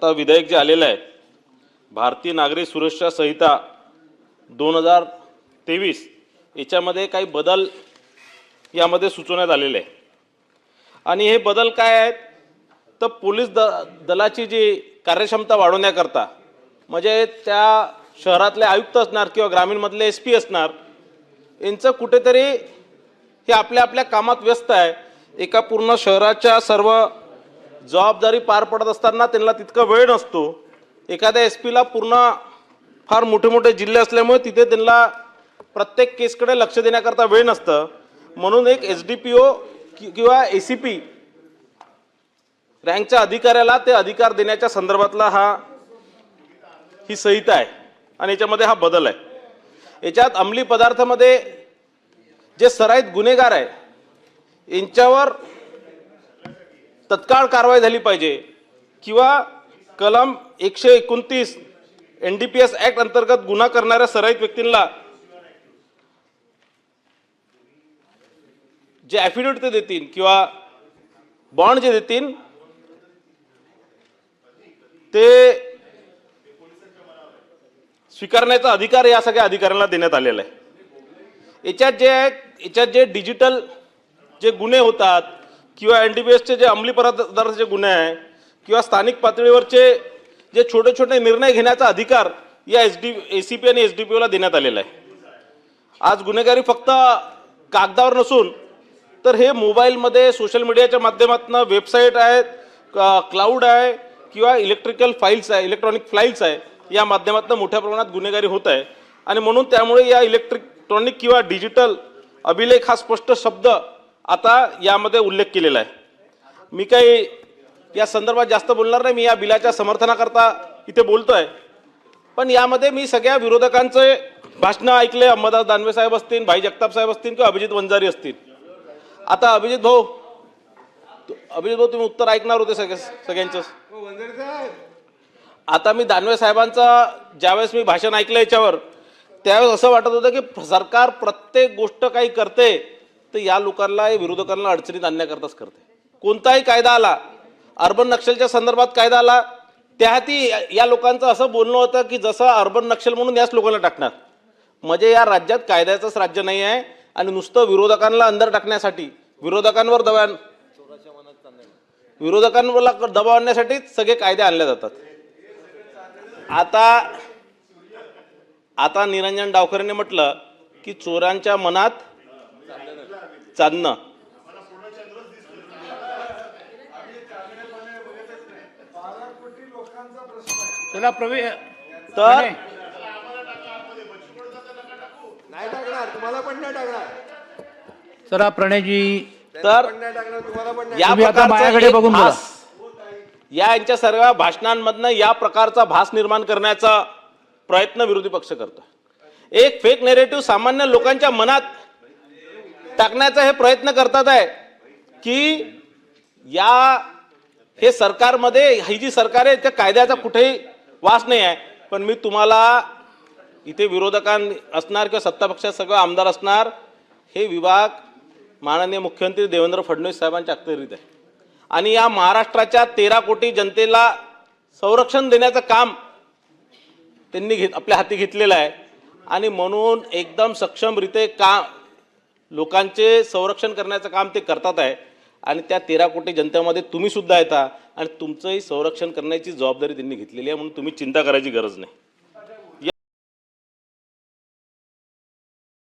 आता विधेयक जे आलेलं आहे भारतीय नागरी सुरक्षा संहिता 2023 याच्यामध्ये काही बदल यामध्ये सुचवण्यात आलेले आहे। आणि हे बदल काय आहेत तर पोलीस दलाची जी कार्यक्षमता वाढवण्याकरता म्हणजे त्या शहरातले आयुक्त असणार किंवा ग्रामीणमधले SP असणार यांचं कुठेतरी हे आपल्या आपल्या कामात व्यस्त आहे। एका पूर्ण शहराच्या सर्व जबाबदारी पार पडत असताना त्यांना तितका वेळ नसतो। एखाद्या SP ला पूर्ण फार मोठे मोठे जिल्हे असल्यामुळे तिथे त्यांना प्रत्येक केसकडे लक्ष देण्याकरता वेळ नसतं। म्हणून एक SDPO किंवा ACP रँकच्या अधिकाऱ्याला ते अधिकार देण्याच्या संदर्भातला ही संहिता आहे आणि याच्यामध्ये हा बदल आहे। याच्यात अंमली पदार्थामध्ये जे सराईत गुन्हेगार आहे यांच्यावर तत्काळ कारवाई झाली पाहिजे किंवा कलम 129 NDPS ऍक्ट अंतर्गत गुन्हा करणाऱ्या सराईत व्यक्तींना जे ॲफिडेविट ते देतील किंवा बॉन्ड जे देतील ते स्वीकारण्याचा अधिकार या सगळ्या अधिकाऱ्यांना देण्यात आलेला आहे। याच्यात जे डिजिटल जे गुन्हे होतात किंवा NDPSचे जे अंमली पदार्थाचे गुन्हे आहे किंवा स्थानिक पातळीवरचे जे छोटे छोटे निर्णय घेण्याचा अधिकार या ACP आणि SDPO देण्यात आलेला आहे। आज गुन्हेगारी फक्त कागदावर नसून तर हे मोबाईलमध्ये सोशल मीडियाच्या माध्यमातून वेबसाईट आहेत, क्लाउड आहे किंवा इलेक्ट्रॉनिक फाईल्स आहे, या माध्यमातून मोठ्या प्रमाणात गुन्हेगारी होत आहे। आणि म्हणून त्यामुळे या इलेक्ट्रॉनिक किंवा डिजिटल अभिलेख हा स्पष्ट शब्द आता यामध्ये उल्लेख केलेला आहे। मी काही या संदर्भात जास्त बोलणार नाही, मी या बिलाच्या समर्थनाकरता इथे बोलतोय। पण यामध्ये मी सगळ्या विरोधकांचे भाषणं ऐकले, अंबादास दानवे साहेब असतील, भाई जगताप साहेब असतील किंवा अभिजित वंजारी असतील। आता अभिजित भाऊ तुम्ही उत्तर ऐकणार होते सगळ्यांचं। आता मी दानवे साहेबांचा ज्यावेळेस मी भाषण ऐकलं याच्यावर त्यावेळेस असं वाटत होतं की सरकार प्रत्येक गोष्ट काही करते तर या लोकांना विरोधकांना अडचणीत आणण्याकरताच करते। कोणताही कायदा आला, अर्बन नक्षलच्या संदर्भात कायदा आला, त्याहाती या लोकांचं असं बोलणं होतं की जसं अर्बन नक्षल म्हणून याच लोकांना टाकणार। म्हणजे या राज्यात कायद्याचंच राज्य नाही आहे आणि नुसतं विरोधकांना अंदर टाकण्यासाठी विरोधकांवर दबाव आणण्यासाठी सगळे कायदे आणले जातात। आता निरंजन डावकरेंनी म्हटलं की चोरांच्या मनात चांदणं। तर नाही टाकणार, तुम्हाला पण नाही टाकणार। चला प्रणयजी, तर या माझ्याकडे बघून बोला। यांच्या सर्व भाषणांमधनं या प्रकारचा भास निर्माण करण्याचा प्रयत्न विरोधी पक्ष करतो। एक फेक नेरेटिव्ह सामान्य लोकांच्या मनात टाकण्याचा हे प्रयत्न करतात आहे की हे सरकारमध्ये ही जी सरकार आहे त्या कायद्याचा कुठेही वास नाही आहे। पण मी तुम्हाला इथे विरोधकां असणार किंवा सत्ता पक्षात सगळे आमदार असणार, हे विभाग माननीय मुख्यमंत्री देवेंद्र फडणवीस साहेबांच्या अखत्यारीत आहे आणि या महाराष्ट्राच्या 13 कोटी जनतेला संरक्षण देण्याचं काम त्यांनी आपल्या हाती घेतलेलं आहे। आणि म्हणून एकदम सक्षमरित्या लोकांचे संरक्षण करण्याचं काम ते करतात आहे आणि त्या 13 कोटी जनतेमध्ये तुम्ही सुद्धा येता आणि तुमचंही संरक्षण करण्याची जबाबदारी त्यांनी घेतलेली आहे। म्हणून तुम्ही चिंता करायची गरज नाही।